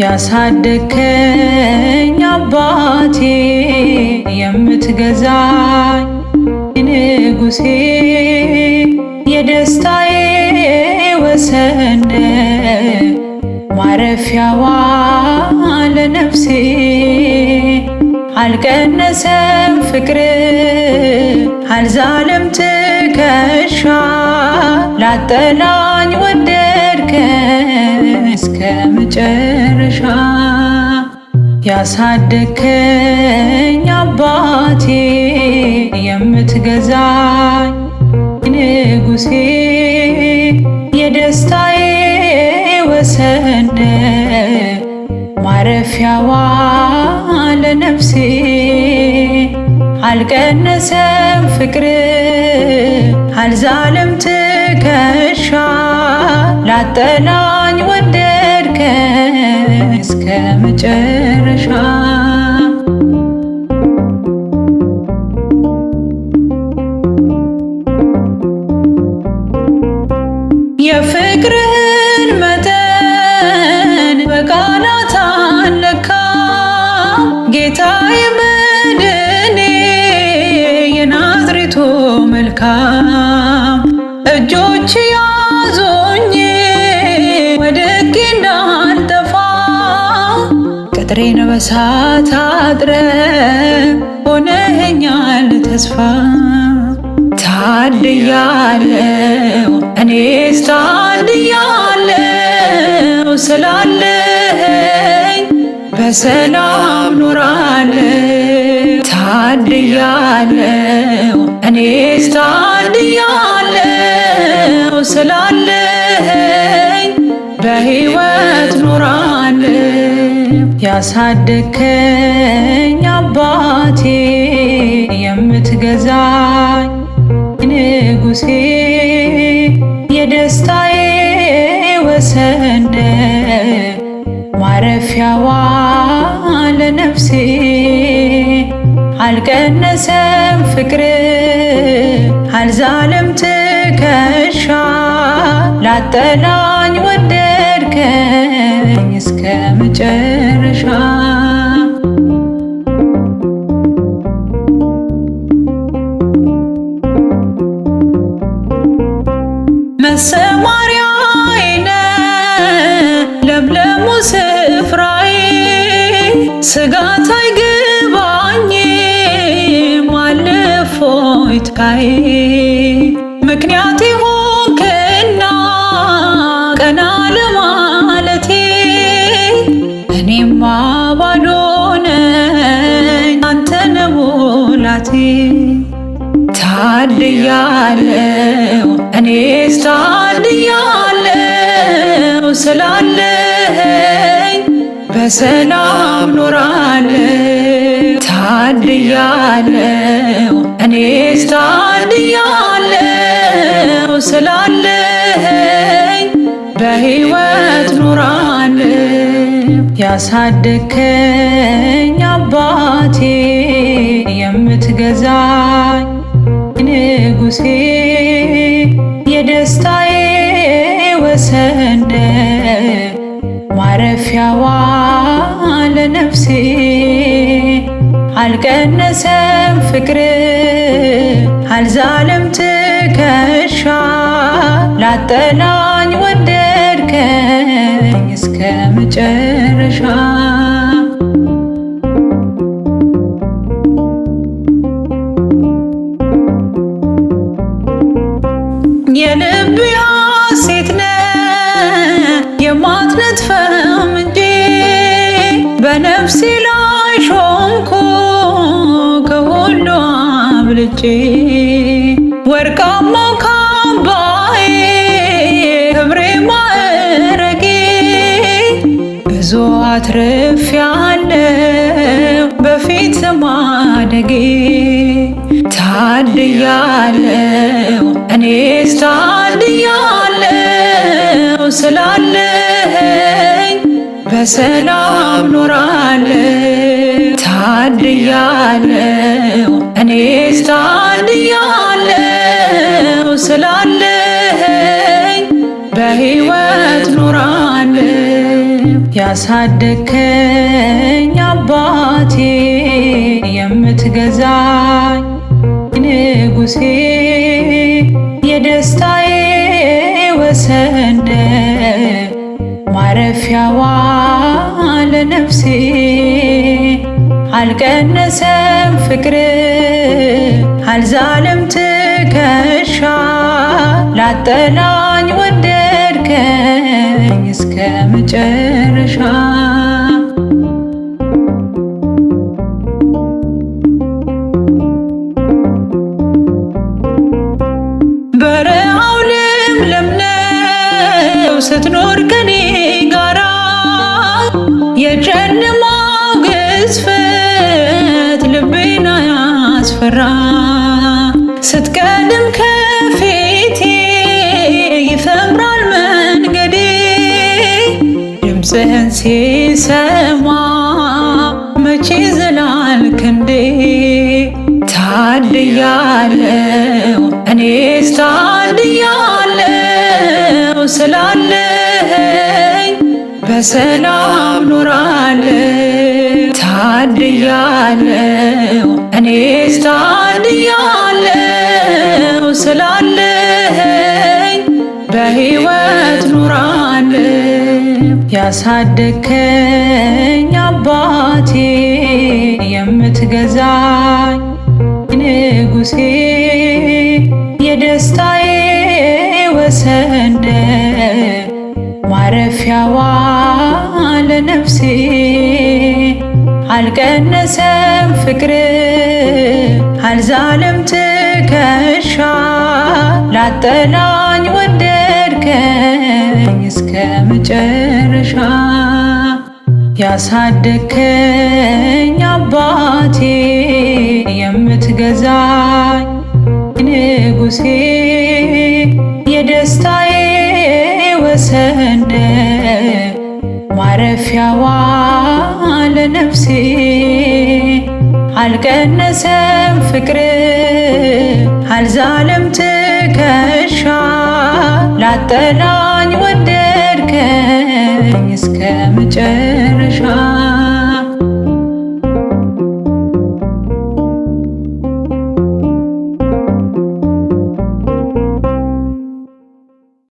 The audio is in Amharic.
ያሳደከኝ አባቴ የምትገዛኝ ንጉሴ የደስታዬ ወሰን ማረፊያዋ ለነፍሴ አልቀነሰም ፍቅር አልዛለም ትከሻ ላጠላኝ ወደድከ እስከ መጨረሻ ያሳደከኝ አባቴ የምትገዛኝ ንጉሴ የደስታዬ ወሰን ማረፊያዋ ለነፍሴ አልቀነሰም ፍቅር አልዛለም ትከሻ ላጠላኝ ወደድከ እስከ መጨረሻ የፍቅርህን መጠን በቃላት አልለካም ጌታዬ መድኔ የናዝሬቱ መልካም እጆች ያዞኝ ወድቄ እንዳልጠፋ ቅጥሬን በሳት አጥረ ሆነኸኛል ተስፋ ታድያለሁ እኔስ ታድያለሁ ስላለኸኝ በሰላም ኖራለሁ ታድያለሁ እኔስ ታድያለሁ ስላለኸኝ በሕይወት ኖራለሁ ያሳደከኝ አባቴ የምትገዛኝ ንጉሴ የደስታዬ ወሰን ማረፊያዋ ለነፍሴ አልቀነሰም ፍቅር አልዛለም ትከሻ ላጠላኝ ወደድከኝ እስከ መጨረሻ መሰማሪያዬ ለምለሙ ስፍራዬ ስጋት አይገባኝም አለ እፎይታዬ ምክንያት ሆንክና ቀና ለማለቴ እኔማ ባዶ ነኝ አንተ ነህ ሙላቴ ታድያለሁ እኔስ ታድያለሁ ስላለኸኝ በሰላም ኖራለሁ ታድያለሁ እኔስ ታድያለሁ ስላለኸኝ በሕይወት ኖራለሁ ያሳደከኝ አባቴ የምትገዛኝ ንጉሴ የደስታዬ ወሰን ማረፊያዋ ለነፍሴ አልቀነሰም ፍቅር አልዛለም ትከሻ ላጠላኝ ወደድከኝ እስከ መጨረሻ የልብ ሐሴት ነህ የማትነጥፈው እንጂ በነፍሴ ላይ ሾምኩ ከሁሉ አብልጬ ወርቃማው ካባዬ ክብሬ ማዕረጌ ብዙ አትርፌያለሁ በፊት ማደጌ ታድያለሁ እኔስ ታድያለሁ ስላለኸኝ በሰላም ኖራለሁ ታድያለሁ እኔስ ታድያለሁ ስላለኸኝ በሕይወት ኖራለሁ ያሳደከኝ አባቴ የምትገዛኝ ንጉሴ የደስታዬ ወሰን ማረፊያዋ ለነፍሴ አልቀነሰም ፍቅር አልዛለም ትከሻ ላጠላኝ ወደድከኝ እስከ መጨረሻ በረሃው ለምለም ነው ስትኖር ከኔ ጋራ የጨለማው ግዝፈት ልቤን አያስፈራ ስትቀድም ከፊቴ ይፈምራል መንገዴ ድምፅህን ሲሰማ መቼ ዝላል ክንዴ ታድያለሁ እኔስ ታድያለሁ ስላለኸኝ በሰላም ኖራለሁ ታድያለሁ እኔስ ታድያለሁ ስላለኸኝ በሕይወት ኖራለሁ ያሳደከኝ አባቴ የምትገዛኝ ንጉሴ የደስታዬ ወሰን ማረፊያዋ ለነፍሴ አልቀነሰም ፍቅር አልዛለም ትከሻ ላጠላኝ ወደድከኝ እስከ መጨረሻ ያሳደከኝ አባቴ የምትገዛኝ ንጉሴ የደስታዬ ወሰን ማረፊያዋ ለነፍሴ አልቀነሰም ፍቅር አልዛለም ትከሻ ላጠላኝ ወደድከኝ እስከ መጨረሻ